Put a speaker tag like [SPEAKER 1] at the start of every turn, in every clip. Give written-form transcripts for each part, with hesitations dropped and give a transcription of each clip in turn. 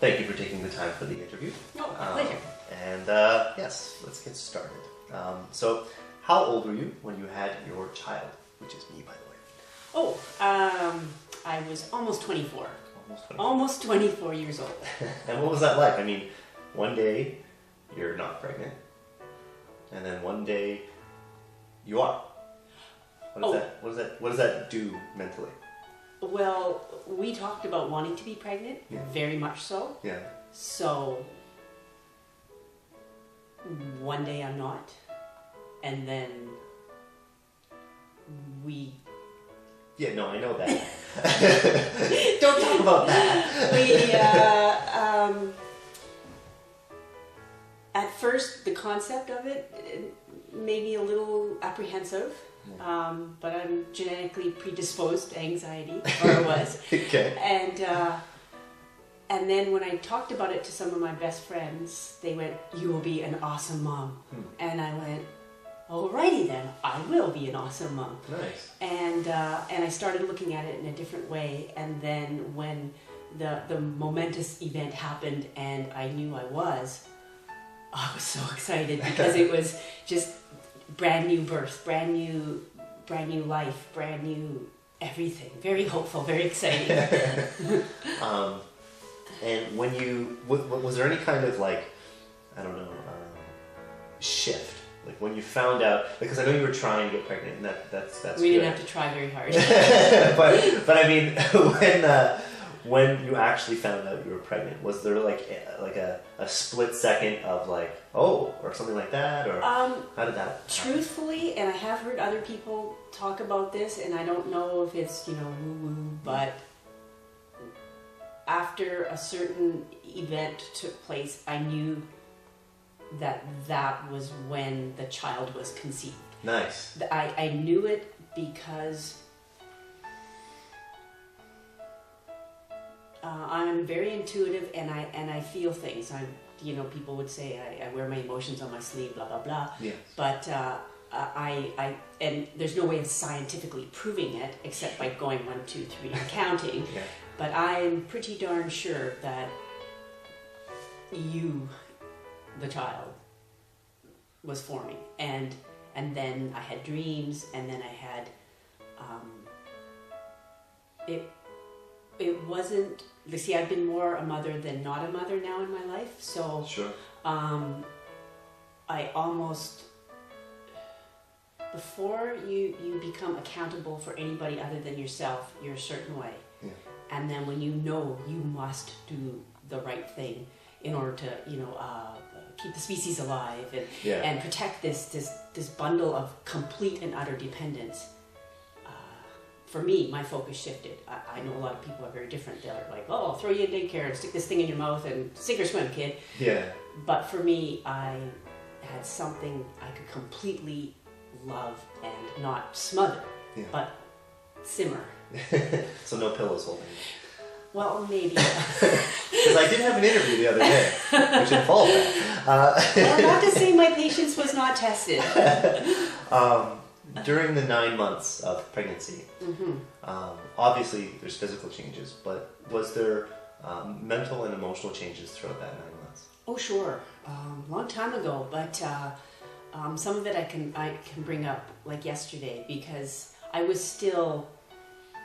[SPEAKER 1] thank you for taking the time for the interview.
[SPEAKER 2] Oh, pleasure.
[SPEAKER 1] And yes, let's get started. So, how old were you when you had your child? Which is me, by the way.
[SPEAKER 2] Oh, I was almost 24.
[SPEAKER 1] Almost 24.
[SPEAKER 2] Almost 24 years old.
[SPEAKER 1] And what was that like? I mean, one day you're not pregnant, and then one day you are. What does that do mentally?
[SPEAKER 2] Well, we talked about wanting to be pregnant, very much so.
[SPEAKER 1] Yeah.
[SPEAKER 2] So, one day I'm not, and then we...
[SPEAKER 1] Yeah, no, I know that. Don't talk about that.
[SPEAKER 2] At first, the concept of it made me a little apprehensive. But I'm genetically predisposed to anxiety, or I was.
[SPEAKER 1] Okay.
[SPEAKER 2] And then when I talked about it to some of my best friends, they went, "You will be an awesome mom." And I went, "Alrighty then, I will be an awesome mom."
[SPEAKER 1] Nice.
[SPEAKER 2] And I started looking at it in a different way. And then when the momentous event happened and I knew I was so excited because it was just brand new birth, brand new life, brand new everything. Very hopeful, very exciting.
[SPEAKER 1] And when you was there any kind of shift? Like when you found out, because I know you were trying to get pregnant, and that's
[SPEAKER 2] we didn't have to try very hard.
[SPEAKER 1] but I mean, when you actually found out you were pregnant, was there like a split second of or something like that, or how did that happen?
[SPEAKER 2] Truthfully, and I have heard other people talk about this, and I don't know if it's woo-woo, but after a certain event took place, I knew that was when the child was conceived.
[SPEAKER 1] Nice.
[SPEAKER 2] I knew it because I'm very intuitive, and I feel things. People would say I wear my emotions on my sleeve, blah blah blah.
[SPEAKER 1] Yes.
[SPEAKER 2] But and there's no way of scientifically proving it except by going 1, 2, 3 and counting.
[SPEAKER 1] Yeah.
[SPEAKER 2] But I'm pretty darn sure that the child, was forming, and then I had dreams, and then I had it wasn't. See, I've been more a mother than not a mother now in my life, so
[SPEAKER 1] sure.
[SPEAKER 2] I almost, before you become accountable for anybody other than yourself, you're a certain way.
[SPEAKER 1] Yeah.
[SPEAKER 2] And then when you must do the right thing in order to keep the species alive and protect this bundle of complete and utter dependence. For me, my focus shifted. I know a lot of people are very different. They're like, "Oh, I'll throw you in daycare and stick this thing in your mouth and sink or swim, kid."
[SPEAKER 1] Yeah. But
[SPEAKER 2] for me, I had something I could completely love and not smother, but simmer.
[SPEAKER 1] So no pillows holding you.
[SPEAKER 2] Well, maybe.
[SPEAKER 1] Because I did have an interview the other day, which involved that.
[SPEAKER 2] Well, not to say my patience was not tested.
[SPEAKER 1] During the 9 months of pregnancy, obviously there's physical changes, but was there mental and emotional changes throughout that 9 months?
[SPEAKER 2] Oh, sure. Long time ago, but some of it I can bring up like yesterday, because I was still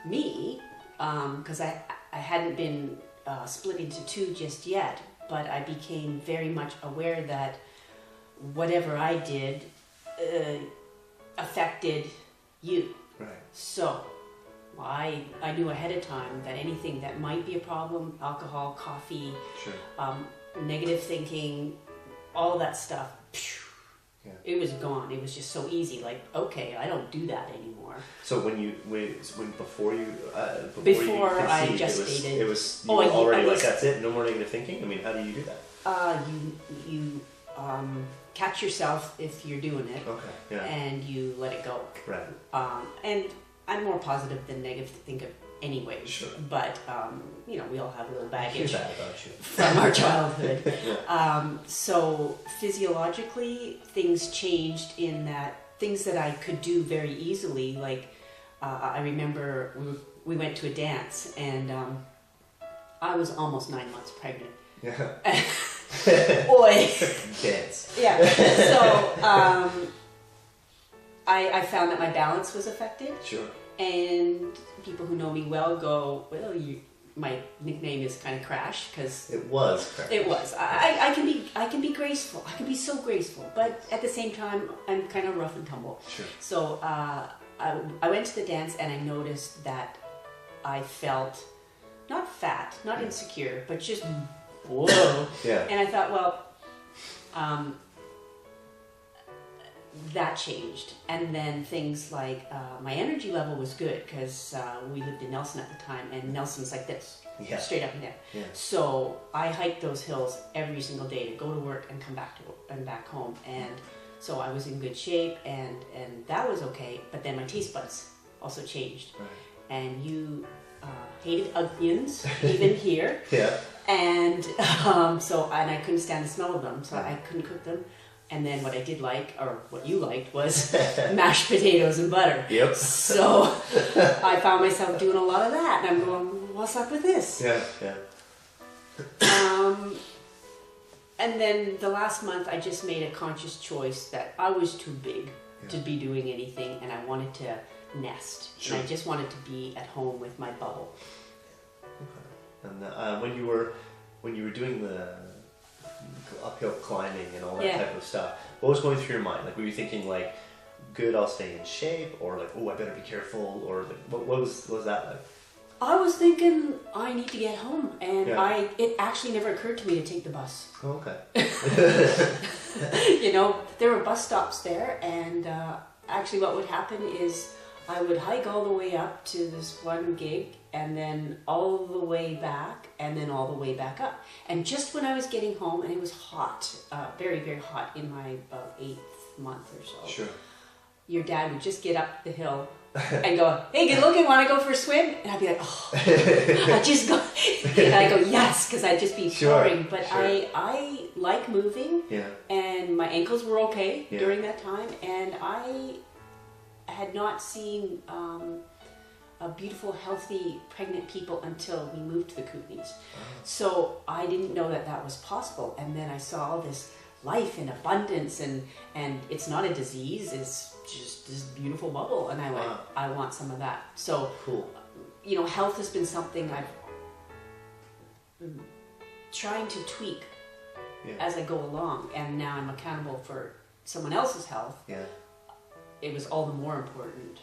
[SPEAKER 2] me, because I hadn't been split into two just yet, but I became very much aware that whatever I did affected you.
[SPEAKER 1] Right.
[SPEAKER 2] So I knew ahead of time that anything that might be a problem, alcohol, coffee, negative thinking, all that stuff, it was gone. It was just so easy. Like, okay, I don't do that anymore.
[SPEAKER 1] So before
[SPEAKER 2] I gestated,
[SPEAKER 1] it was you were already like, that's it, no more negative thinking. I mean, how do you do that?
[SPEAKER 2] You catch yourself if you're doing it, and you let it go.
[SPEAKER 1] Right.
[SPEAKER 2] And I'm more positive than negative to think of anyway.
[SPEAKER 1] Sure.
[SPEAKER 2] But we all have a little baggage
[SPEAKER 1] from
[SPEAKER 2] our childhood. So physiologically, things changed in that things that I could do very easily. Like I remember we went to a dance, and I was almost 9 months pregnant.
[SPEAKER 1] Yeah.
[SPEAKER 2] Boy.
[SPEAKER 1] Dance.
[SPEAKER 2] Yeah. So I found that my balance was affected.
[SPEAKER 1] Sure.
[SPEAKER 2] And people who know me well go, well, my nickname is kind of Crash because
[SPEAKER 1] it was Crash.
[SPEAKER 2] It was. I can be graceful. I can be so graceful, but at the same time, I'm kind of rough and tumble.
[SPEAKER 1] Sure.
[SPEAKER 2] So I went to the dance and I noticed that I felt not fat, not insecure, but just whoa.
[SPEAKER 1] Yeah.
[SPEAKER 2] And I thought, well, that changed. And then things like my energy level was good because we lived in Nelson at the time, and Nelson's like this, straight up and down.
[SPEAKER 1] Yeah.
[SPEAKER 2] So I hiked those hills every single day to go to work and come back home, and so I was in good shape, and that was okay. But then my taste buds also changed,
[SPEAKER 1] right.
[SPEAKER 2] And you hated onions even here.
[SPEAKER 1] Yeah.
[SPEAKER 2] And so I couldn't stand the smell of them, so I couldn't cook them. And then what I did like, or what you liked, was mashed potatoes and butter.
[SPEAKER 1] Yep.
[SPEAKER 2] So I found myself doing a lot of that, and I'm going, what's up with this?
[SPEAKER 1] Yeah, yeah.
[SPEAKER 2] And then the last month, I just made a conscious choice that I was too big to be doing anything, and I wanted to nest. Sure. And I just wanted to be at home with my bubble.
[SPEAKER 1] Okay. And when you were doing the uphill climbing and all that type of stuff, what was going through your mind? Like, were you thinking like, good, I'll stay in shape, or like, oh, I better be careful, or like, what was that like?
[SPEAKER 2] I was thinking I need to get home, and it actually never occurred to me to take the bus.
[SPEAKER 1] Oh, okay.
[SPEAKER 2] There were bus stops there, and actually what would happen is I would hike all the way up to this one gig, and then all the way back, and then all the way back up. And just when I was getting home, and it was hot, very, very hot in my about 8th month or so.
[SPEAKER 1] Sure.
[SPEAKER 2] Your dad would just get up the hill and go, hey, good looking, want to go for a swim? And I'd be like, oh, I just go. And I go, yes, because I'd just be pouring. But sure. I like moving, and my ankles were okay during that time, and I had not seen beautiful, healthy, pregnant people until we moved to the Kootenays. So I didn't know that was possible. And then I saw all this life in abundance, and it's not a disease, it's just this beautiful bubble. And I went, I want some of that. So,
[SPEAKER 1] cool.
[SPEAKER 2] Health has been something I've trying to tweak as I go along. And now I'm accountable for someone else's health. Yeah. It was all the more important